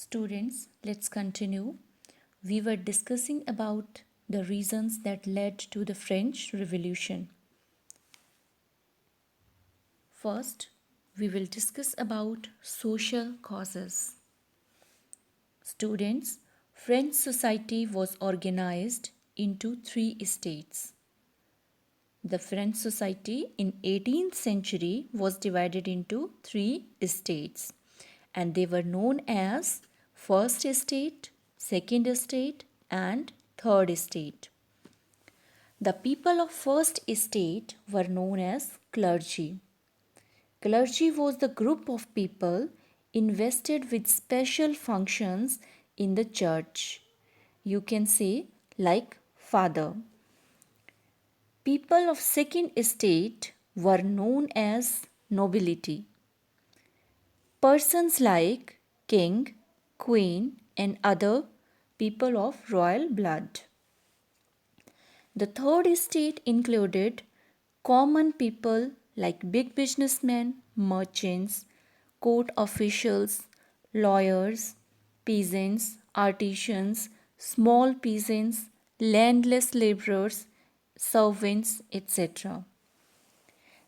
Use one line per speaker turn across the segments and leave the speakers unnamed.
Students, let's continue. We were discussing about the reasons that led to the French Revolution. First, we will discuss about social causes. Students, French society was organized into three estates. The French society in 18th century was divided into three estates, and they were known as First Estate, Second Estate, and Third Estate. The people of First Estate were known as clergy. Clergy was the group of people invested with special functions in the church. You can say, like father. People of Second Estate were known as nobility. Persons like king, queen, and other people of royal blood. The Third Estate included common people like big businessmen, merchants, court officials, lawyers, peasants, artisans, small peasants, landless laborers, servants, etc.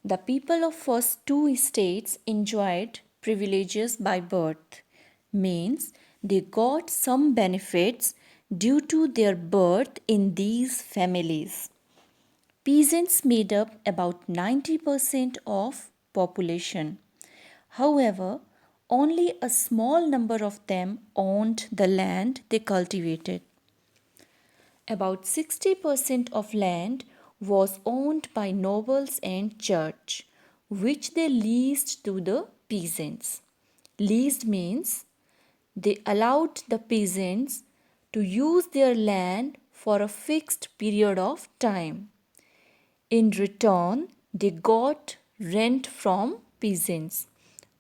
The people of first two estates enjoyed privileges by birth, means they got some benefits due to their birth in these families. Peasants made up about 90% of population. However, only a small number of them owned the land they cultivated. About 60% of land was owned by nobles and church, which they leased to the peasants. Leased means they allowed the peasants to use their land for a fixed period of time. In return, they got rent from peasants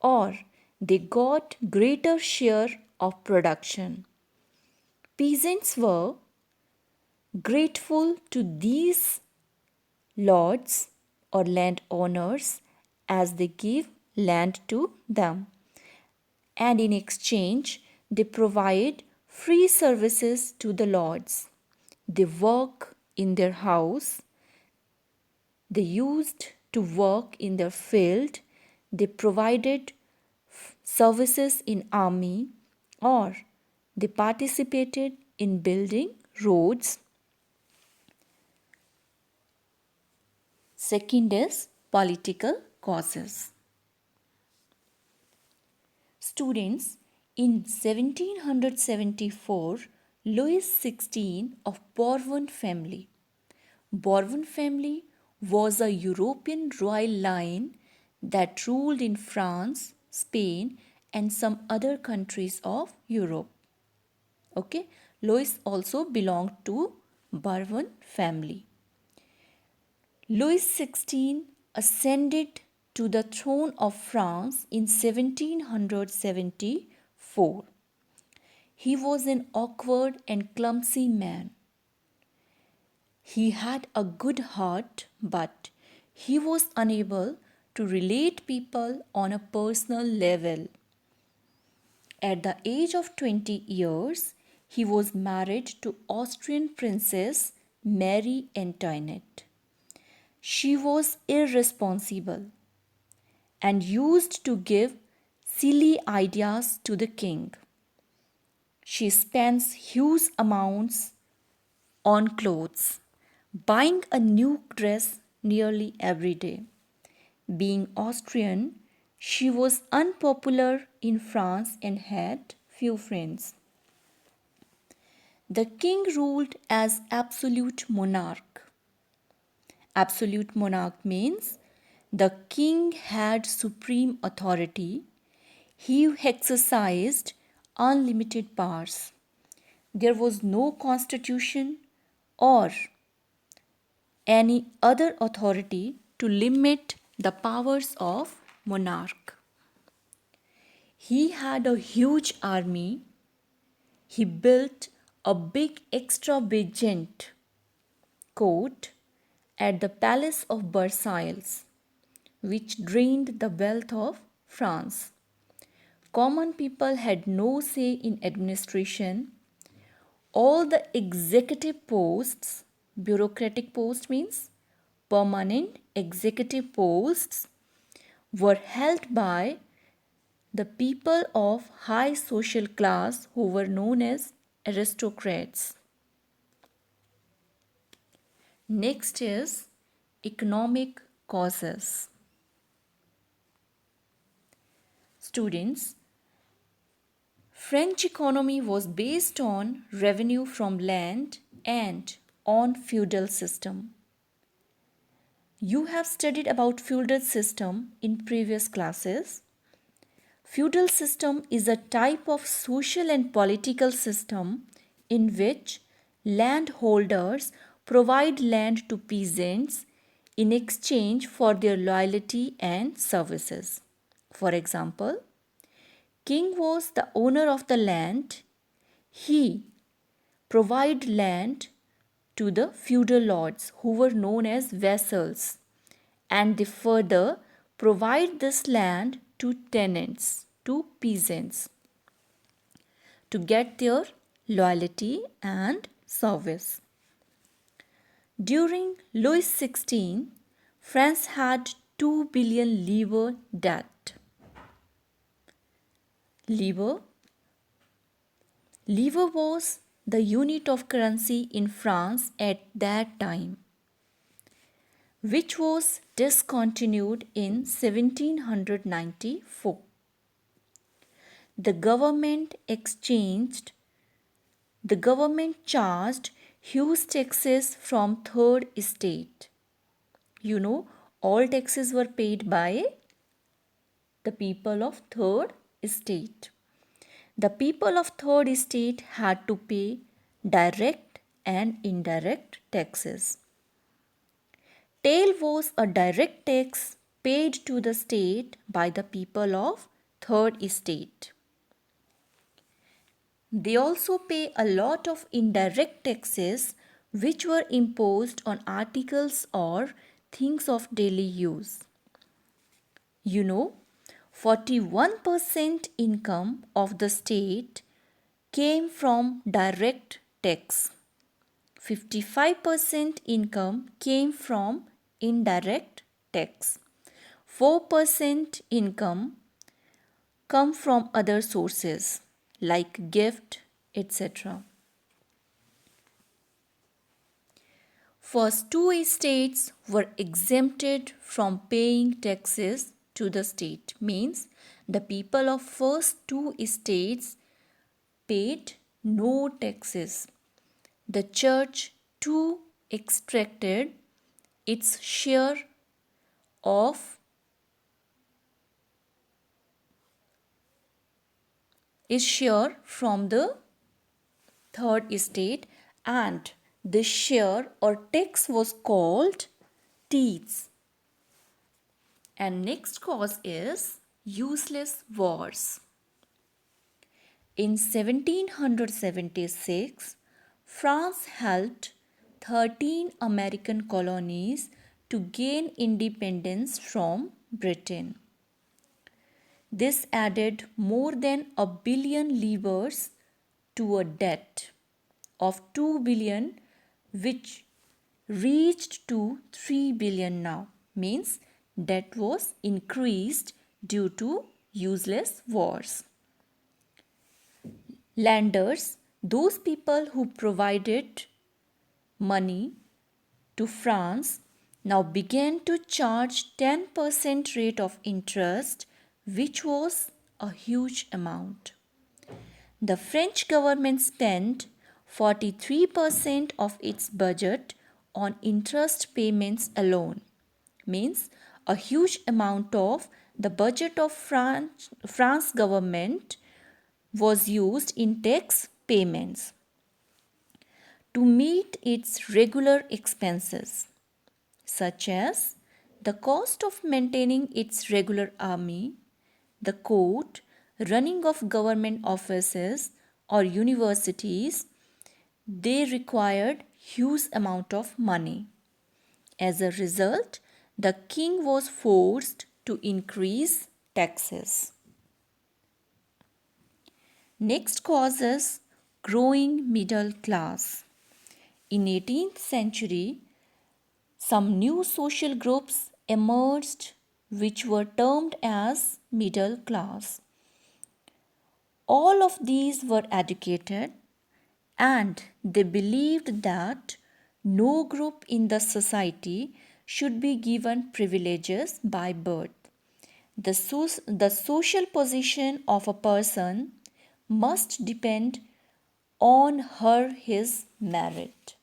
or they got greater share of production. Peasants were grateful to these lords or landowners as they give land to them, and in exchange they provide free services to the lords. They work in their house, they used to work in their field, they provided services in army, or they participated in building roads. Second is political causes. Students, in 1774, Louis XVI of Bourbon family. Bourbon family was a European royal line that ruled in France, Spain, and some other countries of Europe. Okay, Louis also belonged to Bourbon family. Louis XVI ascended to the throne of France in 1774. He was an awkward and clumsy man. He had a good heart, but he was unable to relate people on a personal level. At the age of 20 years, he was married to Austrian Princess Marie Antoinette. She was irresponsible and used to give silly ideas to the king. She spends huge amounts on clothes, buying a new dress nearly every day. Being Austrian, she was unpopular in France and had few friends. The king ruled as absolute monarch. Absolute monarch means the king had supreme authority. He exercised unlimited powers. There was no constitution or any other authority to limit the powers of monarch. He had a huge army. He built a big extravagant court at the Palace of Versailles, which drained the wealth of France. Common people had no say in administration. All the executive posts, bureaucratic post means permanent executive posts, were held by the people of high social class who were known as aristocrats. Next is economic causes. Students, French economy was based on revenue from land and on feudal system. You have studied about feudal system in previous classes. Feudal system is a type of social and political system in which landholders provide land to peasants in exchange for their loyalty and services. For example, king was the owner of the land. He provided land to the feudal lords who were known as vassals, and they further provide this land to tenants, to peasants, to get their loyalty and service. During Louis XVI, France had 2 billion livres debt. Livre was the unit of currency in France at that time, which was discontinued in 1794. The government charged huge taxes from third estate. You know, all taxes were paid by the people of third estate. The people of third estate had to pay direct and indirect taxes. Taille was a direct tax paid to the state by the people of third estate. They also pay a lot of indirect taxes which were imposed on articles or things of daily use. You know, 41% income of the state came from direct tax. 55% income came from indirect tax. 4% income come from other sources like gift, etc. First two estates were exempted from paying taxes to the state. Means the people of first two estates paid no taxes. The church too extracted its share of from the third estate, and this share or tax was called tithes. And next cause is useless wars. In 1776, France helped 13 American colonies to gain independence from Britain. This added more than a billion livres to a debt of 2 billion, which reached to 3 billion now. Means debt was increased due to useless wars. Lenders, those people who provided money to France, now began to charge 10% rate of interest, which was a huge amount. The French government spent 43% of its budget on interest payments alone. Means a huge amount of the budget of France government was used in tax payments to meet its regular expenses, such as the cost of maintaining its regular army, the court, running of government offices or universities. They required huge amount of money. As a result, the king was forced to increase taxes. Next cause is growing middle class. In 18th century, some new social groups emerged which were termed as middle class. All of these were educated and they believed that no group in the society should be given privileges by birth. The social position of a person must depend on his merit.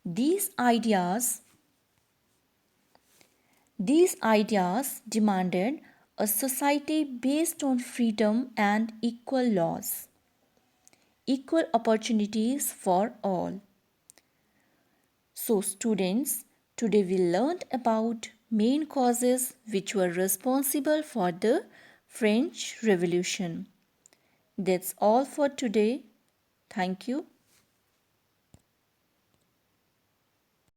These ideas these ideas demanded a society based on freedom and equal laws, equal opportunities for all. So, students, today we learned about main causes which were responsible for the French Revolution. That's all for today. Thank you.